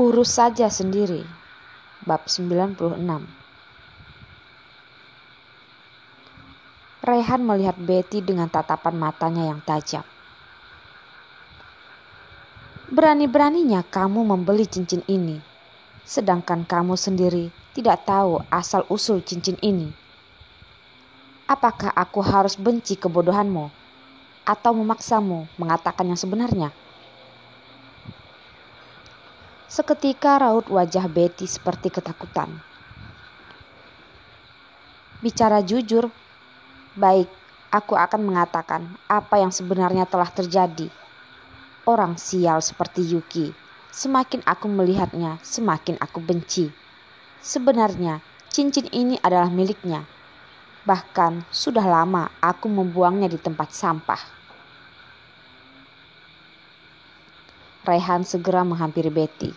Urus saja sendiri. Bab 96. Rehan melihat Betty dengan tatapan matanya yang tajam. Berani-beraninya kamu membeli cincin ini, sedangkan kamu sendiri tidak tahu asal-usul cincin ini. Apakah aku harus benci kebodohanmu atau memaksamu mengatakan yang sebenarnya? Seketika raut wajah Betty seperti ketakutan. Bicara jujur, baik, aku akan mengatakan apa yang sebenarnya telah terjadi. Orang sial seperti Yuki, semakin aku melihatnya, semakin aku benci. Sebenarnya, cincin ini adalah miliknya. Bahkan sudah lama aku membuangnya di tempat sampah. Rehan segera menghampiri Betty,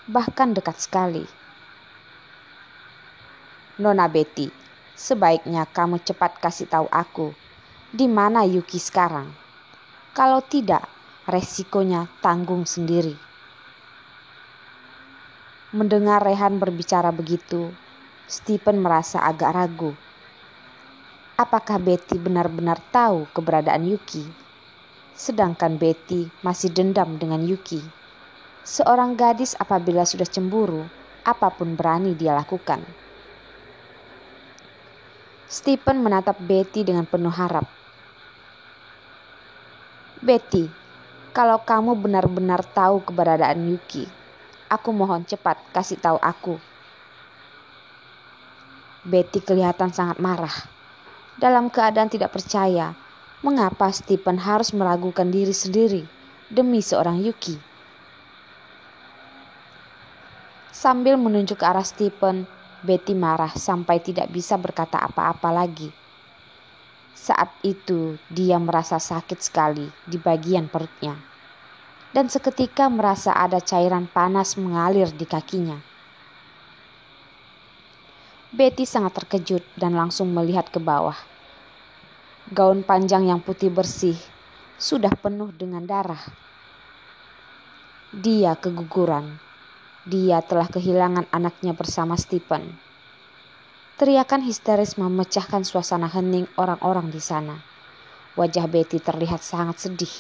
bahkan dekat sekali. Nona Betty, sebaiknya kamu cepat kasih tahu aku, di mana Yuki sekarang. Kalau tidak, resikonya tanggung sendiri. Mendengar Rehan berbicara begitu, Stephen merasa agak ragu. Apakah Betty benar-benar tahu keberadaan Yuki? Sedangkan Betty masih dendam dengan Yuki. Seorang gadis apabila sudah cemburu, apapun berani dia lakukan. Stephen menatap Betty dengan penuh harap. Betty, kalau kamu benar-benar tahu keberadaan Yuki, aku mohon cepat kasih tahu aku. Betty kelihatan sangat marah. Dalam keadaan tidak percaya, mengapa Stephen harus meragukan diri sendiri demi seorang Yuki? Sambil menunjuk ke arah Stephen, Betty marah sampai tidak bisa berkata apa-apa lagi. Saat itu dia merasa sakit sekali di bagian perutnya. Dan seketika merasa ada cairan panas mengalir di kakinya. Betty sangat terkejut dan langsung melihat ke bawah. Gaun panjang yang putih bersih sudah penuh dengan darah. Dia keguguran. Dia telah kehilangan anaknya bersama Stephen. Teriakan histeris memecahkan suasana hening orang-orang di sana. Wajah Betty terlihat sangat sedih.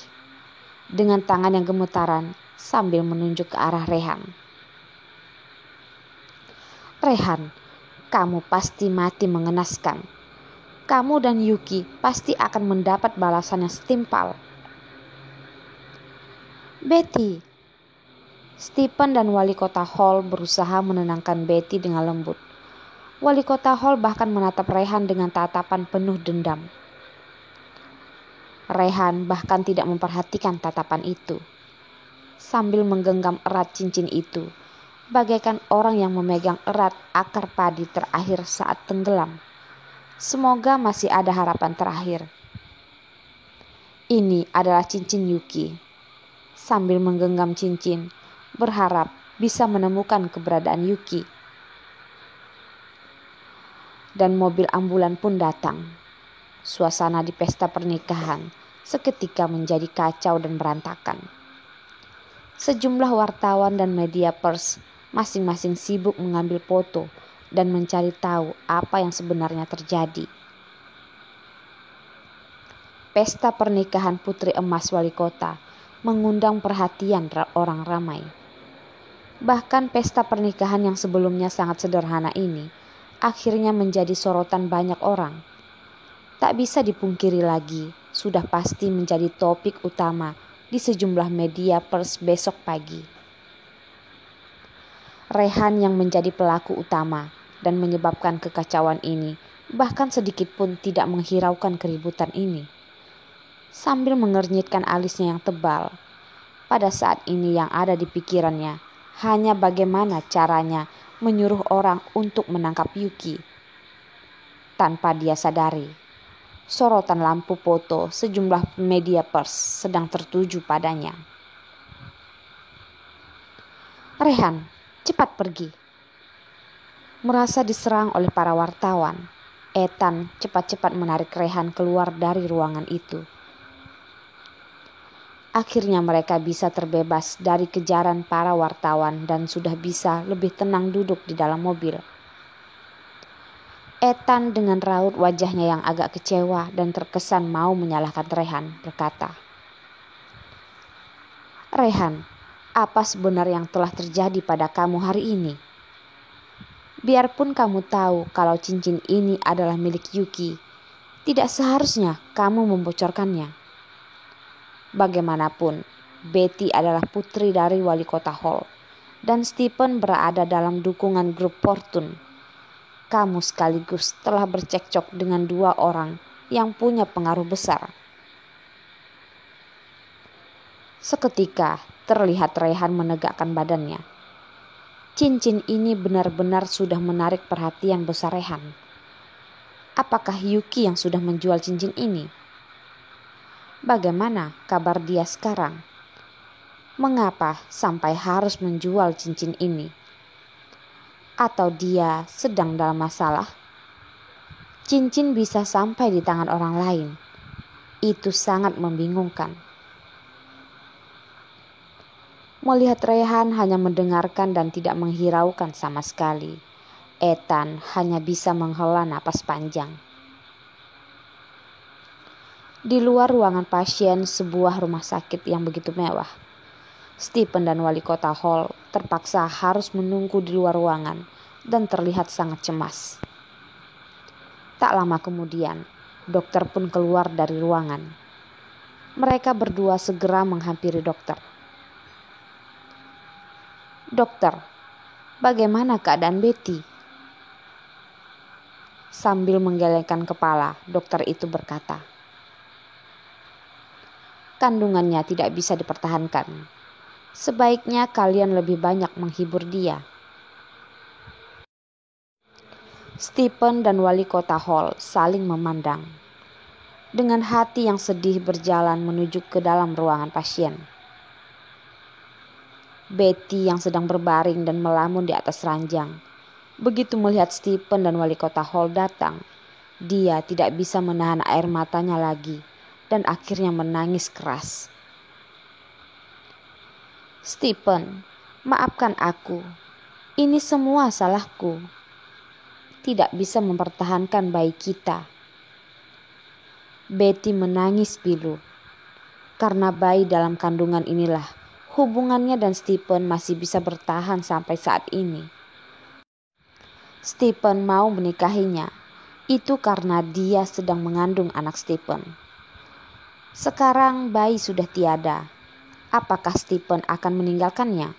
Dengan tangan yang gemetaran sambil menunjuk ke arah Rehan. Rehan, kamu pasti mati mengenaskan. Kamu dan Yuki pasti akan mendapat balasan yang setimpal. Betty. Stephen dan wali kota Hall berusaha menenangkan Betty dengan lembut. Wali kota Hall bahkan menatap Rehan dengan tatapan penuh dendam. Rehan bahkan tidak memperhatikan tatapan itu. Sambil menggenggam erat cincin itu, bagaikan orang yang memegang erat akar padi terakhir saat tenggelam. Semoga masih ada harapan terakhir. Ini adalah cincin Yuki. Sambil menggenggam cincin, berharap bisa menemukan keberadaan Yuki. Dan mobil ambulan pun datang. Suasana di pesta pernikahan seketika menjadi kacau dan berantakan. Sejumlah wartawan dan media pers masing-masing sibuk mengambil foto dan mencari tahu apa yang sebenarnya terjadi. Pesta pernikahan putri emas wali kota mengundang perhatian orang ramai. Bahkan pesta pernikahan yang sebelumnya sangat sederhana ini akhirnya menjadi sorotan banyak orang. Tak bisa dipungkiri lagi, sudah pasti menjadi topik utama di sejumlah media pers besok pagi. Rehan yang menjadi pelaku utama dan menyebabkan kekacauan ini bahkan sedikit pun tidak menghiraukan keributan ini. Sambil mengernyitkan alisnya yang tebal, pada saat ini yang ada di pikirannya hanya bagaimana caranya menyuruh orang untuk menangkap Yuki. Tanpa dia sadari, sorotan lampu foto sejumlah media pers sedang tertuju padanya. Rehan, cepat pergi. Merasa diserang oleh para wartawan, Ethan cepat-cepat menarik Rehan keluar dari ruangan itu. Akhirnya mereka bisa terbebas dari kejaran para wartawan dan sudah bisa lebih tenang duduk di dalam mobil. Ethan dengan raut wajahnya yang agak kecewa dan terkesan mau menyalahkan Rehan berkata, "Rehan, apa sebenarnya yang telah terjadi pada kamu hari ini? Biarpun kamu tahu kalau cincin ini adalah milik Yuki, tidak seharusnya kamu membocorkannya. Bagaimanapun, Betty adalah putri dari wali kota Hall, dan Stephen berada dalam dukungan grup Fortune. Kamu sekaligus telah bercekcok dengan dua orang yang punya pengaruh besar." Seketika terlihat Rehan menegakkan badannya. Cincin ini benar-benar sudah menarik perhatian besar Rehan. Apakah Yuki yang sudah menjual cincin ini? Bagaimana kabar dia sekarang? Mengapa sampai harus menjual cincin ini? Atau dia sedang dalam masalah? Cincin bisa sampai di tangan orang lain. Itu sangat membingungkan. Melihat Rehan hanya mendengarkan dan tidak menghiraukan sama sekali, Ethan hanya bisa menghela napas panjang. Di luar ruangan pasien sebuah rumah sakit yang begitu mewah, Stephen dan wali kota Hall terpaksa harus menunggu di luar ruangan dan terlihat sangat cemas. Tak lama kemudian, dokter pun keluar dari ruangan. Mereka berdua segera menghampiri dokter. "Dokter, bagaimana keadaan Betty?" Sambil menggelengkan kepala, dokter itu berkata, "Kandungannya tidak bisa dipertahankan. Sebaiknya kalian lebih banyak menghibur dia." Stephen dan wali kota Hall saling memandang. Dengan hati yang sedih berjalan menuju ke dalam ruangan pasien. Betty yang sedang berbaring dan melamun di atas ranjang. Begitu melihat Stephen dan wali kota Hall datang, dia tidak bisa menahan air matanya lagi dan akhirnya menangis keras. "Stephen, maafkan aku. Ini semua salahku. Tidak bisa mempertahankan bayi kita." Betty menangis pilu. Karena bayi dalam kandungan inilah hubungannya dan Stephen masih bisa bertahan sampai saat ini. Stephen mau menikahinya. Itu karena dia sedang mengandung anak Stephen. Sekarang bayi sudah tiada. Apakah Stephen akan meninggalkannya?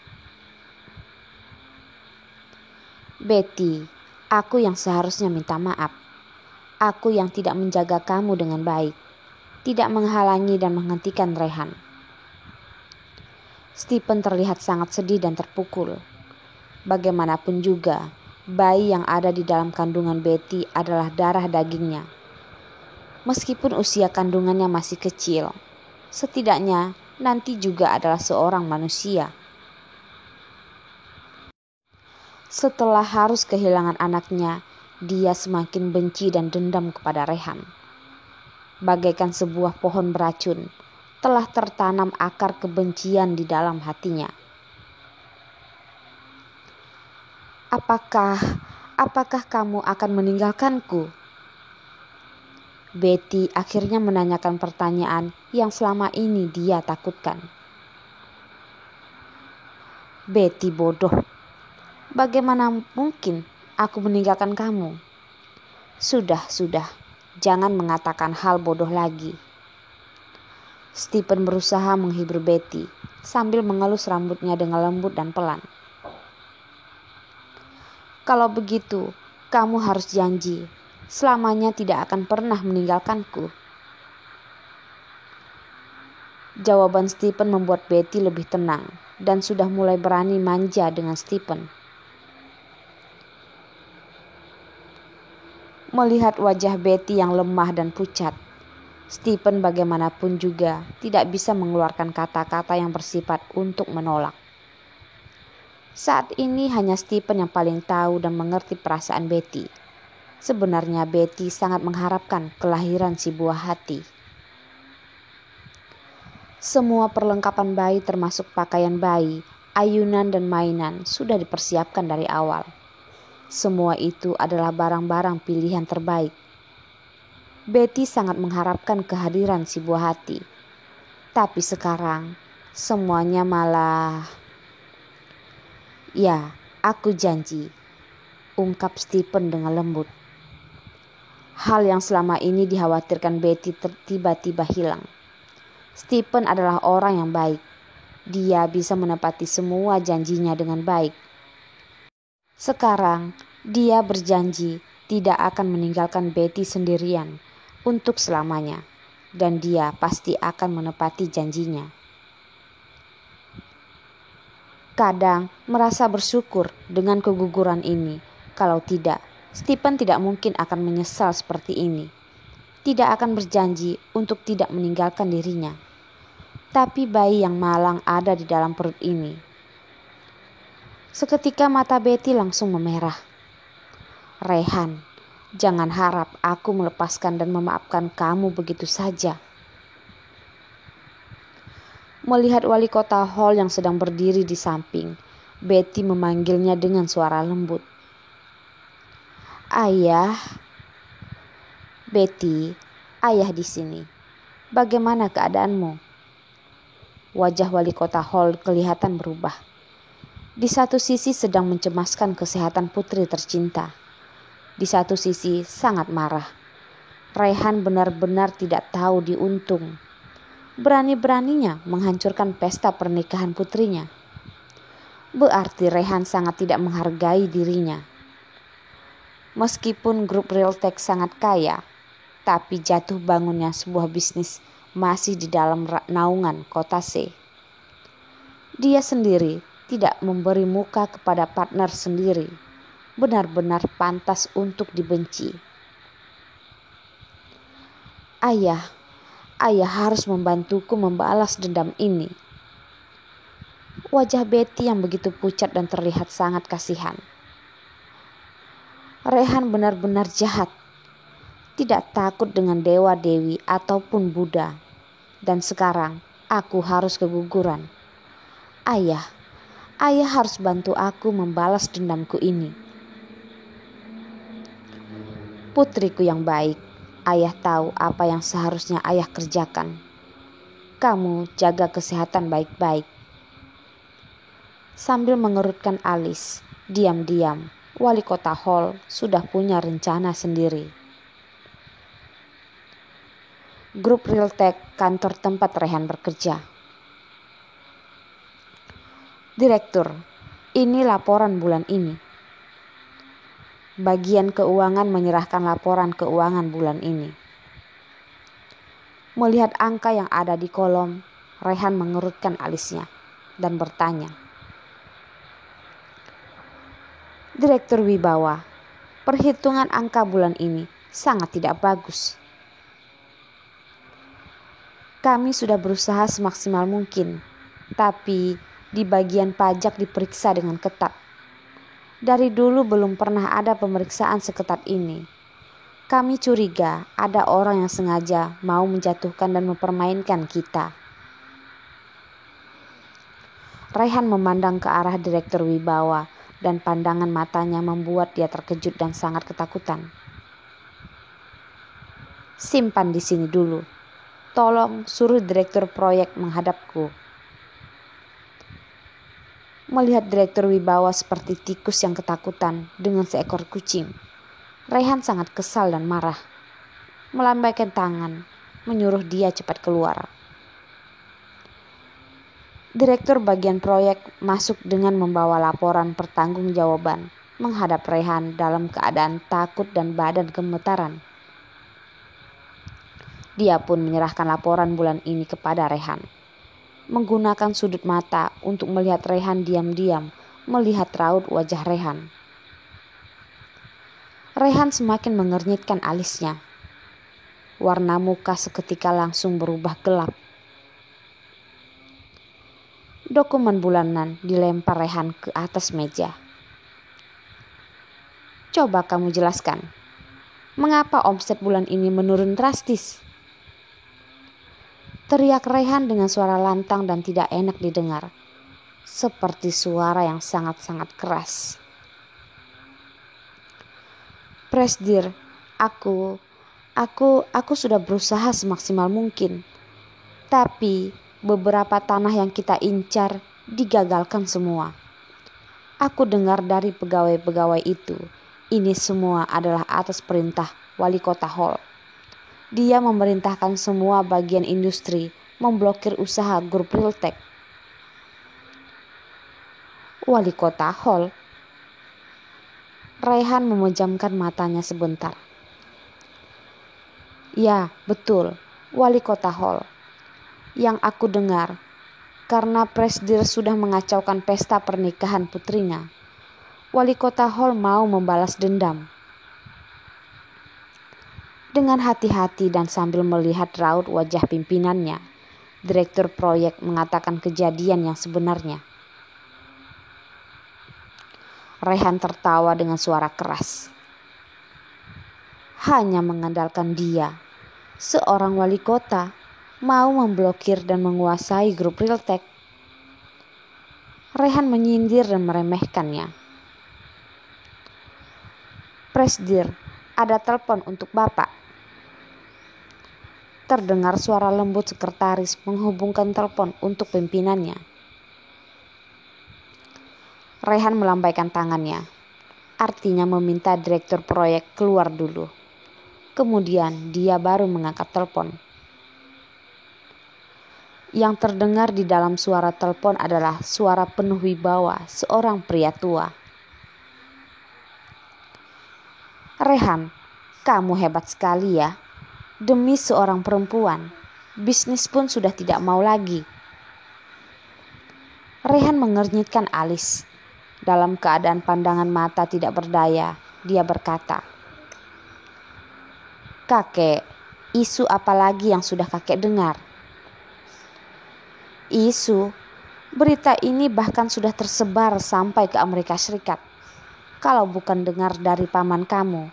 "Betty, aku yang seharusnya minta maaf. Aku yang tidak menjaga kamu dengan baik, tidak menghalangi dan menghentikan Rehan." Stephen terlihat sangat sedih dan terpukul. Bagaimanapun juga, bayi yang ada di dalam kandungan Betty adalah darah dagingnya. Meskipun usia kandungannya masih kecil, setidaknya nanti juga adalah seorang manusia. Setelah harus kehilangan anaknya, dia semakin benci dan dendam kepada Rehan. Bagaikan sebuah pohon beracun, telah tertanam akar kebencian di dalam hatinya. Apakah kamu akan meninggalkanku?" Betty akhirnya menanyakan pertanyaan yang selama ini dia takutkan. "Betty bodoh. Bagaimana mungkin aku meninggalkan kamu? Sudah, jangan mengatakan hal bodoh lagi." Stephen berusaha menghibur Betty sambil mengelus rambutnya dengan lembut dan pelan. "Kalau begitu, kamu harus janji selamanya tidak akan pernah meninggalkanku." Jawaban Stephen membuat Betty lebih tenang dan sudah mulai berani manja dengan Stephen. Melihat wajah Betty yang lemah dan pucat, Stephen bagaimanapun juga tidak bisa mengeluarkan kata-kata yang bersifat untuk menolak. Saat ini hanya Stephen yang paling tahu dan mengerti perasaan Betty. Sebenarnya Betty sangat mengharapkan kelahiran si buah hati. Semua perlengkapan bayi termasuk pakaian bayi, ayunan dan mainan sudah dipersiapkan dari awal. Semua itu adalah barang-barang pilihan terbaik. Betty sangat mengharapkan kehadiran si buah hati. Tapi sekarang semuanya malah... "Ya, aku janji," ungkap Stephen dengan lembut. Hal yang selama ini dikhawatirkan Betty tiba-tiba hilang. Stephen adalah orang yang baik. Dia bisa menepati semua janjinya dengan baik. Sekarang dia berjanji tidak akan meninggalkan Betty sendirian untuk selamanya, dan dia pasti akan menepati janjinya. Kadang merasa bersyukur dengan keguguran ini. Kalau tidak, Stephen tidak mungkin akan menyesal seperti ini. Tidak akan berjanji untuk tidak meninggalkan dirinya. Tapi bayi yang malang ada di dalam perut ini. Seketika mata Betty langsung memerah. "Rehan, jangan harap aku melepaskan dan memaafkan kamu begitu saja." Melihat wali kota Hall yang sedang berdiri di samping, Betty memanggilnya dengan suara lembut. "Ayah." "Betty, ayah di sini. Bagaimana keadaanmu?" Wajah wali kota Hall kelihatan berubah. Di satu sisi sedang mencemaskan kesehatan putri tercinta. Di satu sisi sangat marah. Rehan benar-benar tidak tahu diuntung. Berani-beraninya menghancurkan pesta pernikahan putrinya. Berarti Rehan sangat tidak menghargai dirinya. Meskipun grup Realtek sangat kaya, tapi jatuh bangunnya sebuah bisnis masih di dalam naungan kota C. Dia sendiri tidak memberi muka kepada partner sendiri. Benar-benar pantas untuk dibenci. Ayah harus membantuku membalas dendam ini." Wajah Betty yang begitu pucat dan terlihat sangat kasihan. Rehan benar-benar jahat. Tidak takut dengan dewa-dewi ataupun Buddha. Dan sekarang aku harus keguguran. Ayah harus bantu aku membalas dendamku ini. Putriku yang baik, ayah tahu apa yang seharusnya ayah kerjakan. Kamu jaga kesehatan baik-baik. Sambil mengerutkan alis, diam-diam, wali kota Hall sudah punya rencana sendiri. Grup Realtek, kantor tempat Rehan bekerja. "Direktur, ini laporan bulan ini." Bagian keuangan menyerahkan laporan keuangan bulan ini. Melihat angka yang ada di kolom, Rehan mengerutkan alisnya dan bertanya, "Direktur Wibawa, perhitungan angka bulan ini sangat tidak bagus. Kami sudah berusaha semaksimal mungkin, tapi di bagian pajak diperiksa dengan ketat. Dari dulu belum pernah ada pemeriksaan seketat ini. Kami curiga ada orang yang sengaja mau menjatuhkan dan mempermainkan kita." Rehan memandang ke arah Direktur Wibawa dan pandangan matanya membuat dia terkejut dan sangat ketakutan. "Simpan di sini dulu. Tolong suruh direktur proyek menghadapku." Melihat Direktur Wibawa seperti tikus yang ketakutan dengan seekor kucing, Rehan sangat kesal dan marah. Melambaikan tangan, menyuruh dia cepat keluar. Direktur bagian proyek masuk dengan membawa laporan pertanggungjawaban menghadap Rehan dalam keadaan takut dan badan gemetaran. Dia pun menyerahkan laporan bulan ini kepada Rehan. Menggunakan sudut mata untuk melihat Rehan diam-diam melihat raut wajah Rehan. Rehan semakin mengernyitkan alisnya. Warna muka seketika langsung berubah gelap. Dokumen bulanan dilempar Rehan ke atas meja. "Coba kamu jelaskan, mengapa omset bulan ini menurun drastis?" Teriak Rehan dengan suara lantang dan tidak enak didengar, seperti suara yang sangat-sangat keras. Presdir, aku sudah berusaha semaksimal mungkin. Tapi beberapa tanah yang kita incar digagalkan semua. Aku dengar dari pegawai-pegawai itu, ini semua adalah atas perintah Wali Kota Hall. Dia memerintahkan semua bagian industri memblokir usaha grup Realtek. Wali Kota Hall? Rehan memejamkan matanya sebentar. Ya, betul, Wali Kota Hall. Yang aku dengar, karena Presdir sudah mengacaukan pesta pernikahan putrinya, Wali Kota Hall mau membalas dendam. Dengan hati-hati dan sambil melihat raut wajah pimpinannya, Direktur proyek mengatakan kejadian yang sebenarnya. Rehan tertawa dengan suara keras. Hanya mengandalkan dia, seorang wali kota, mau memblokir dan menguasai grup Realtek. Rehan menyindir dan meremehkannya. Presdir, ada telepon untuk Bapak. Terdengar suara lembut sekretaris menghubungkan telepon untuk pimpinannya. Rehan melambaikan tangannya, artinya meminta direktur proyek keluar dulu. Kemudian dia baru mengangkat telepon. Yang terdengar di dalam suara telepon adalah suara penuh wibawa seorang pria tua. Rehan, kamu hebat sekali ya. Demi seorang perempuan, bisnis pun sudah tidak mau lagi. Rehan mengernyitkan alis. Dalam keadaan pandangan mata tidak berdaya, dia berkata, "Kakek, isu apa lagi yang sudah kakek dengar?" Isu, berita ini bahkan sudah tersebar sampai ke Amerika Serikat. Kalau bukan dengar dari paman kamu,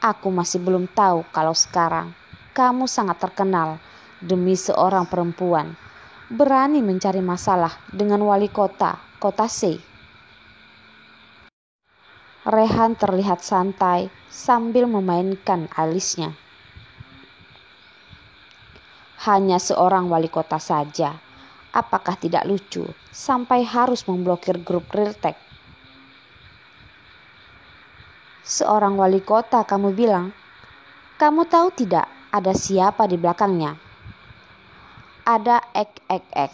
aku masih belum tahu kalau sekarang kamu sangat terkenal demi seorang perempuan berani mencari masalah dengan wali kota C. Rehan terlihat santai sambil memainkan alisnya. Hanya seorang wali kota saja. Apakah tidak lucu sampai harus memblokir grup Realtek? Seorang wali kota kamu bilang? Kamu tahu tidak ada siapa di belakangnya? Ada ek.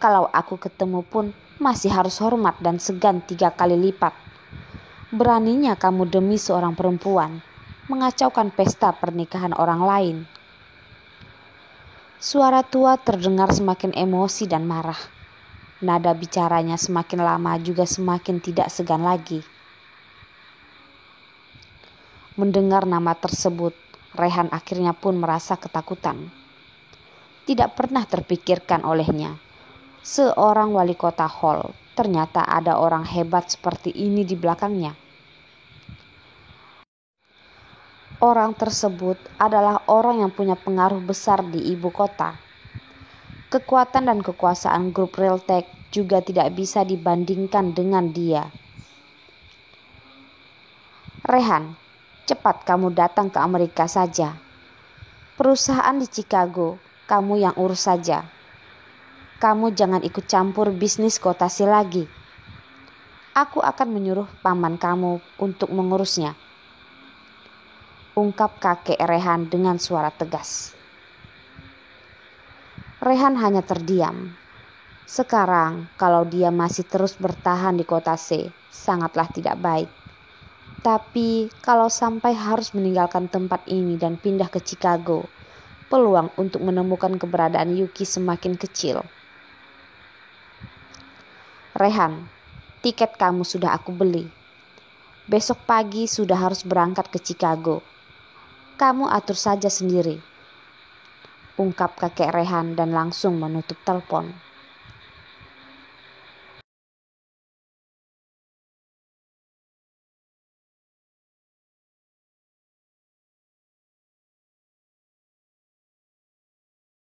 Kalau aku ketemu pun masih harus hormat dan segan 3 kali lipat. Beraninya kamu demi seorang perempuan mengacaukan pesta pernikahan orang lain. Suara tua terdengar semakin emosi dan marah. Nada bicaranya semakin lama juga semakin tidak segan lagi. Mendengar nama tersebut, Rehan akhirnya pun merasa ketakutan. Tidak pernah terpikirkan olehnya, seorang wali kota Hall ternyata ada orang hebat seperti ini di belakangnya. Orang tersebut adalah orang yang punya pengaruh besar di ibu kota. Kekuatan dan kekuasaan grup Realtek juga tidak bisa dibandingkan dengan dia. Rehan, cepat kamu datang ke Amerika saja. Perusahaan di Chicago, kamu yang urus saja. Kamu jangan ikut campur bisnis kota C lagi. Aku akan menyuruh paman kamu untuk mengurusnya. Ungkap kakek Rehan dengan suara tegas. Rehan hanya terdiam. Sekarang kalau dia masih terus bertahan di kota C, sangatlah tidak baik. Tapi kalau sampai harus meninggalkan tempat ini dan pindah ke Chicago, peluang untuk menemukan keberadaan Yuki semakin kecil. Rehan, tiket kamu sudah aku beli. Besok pagi sudah harus berangkat ke Chicago. Kamu atur saja sendiri. Ungkap kakek Rehan dan langsung menutup telepon.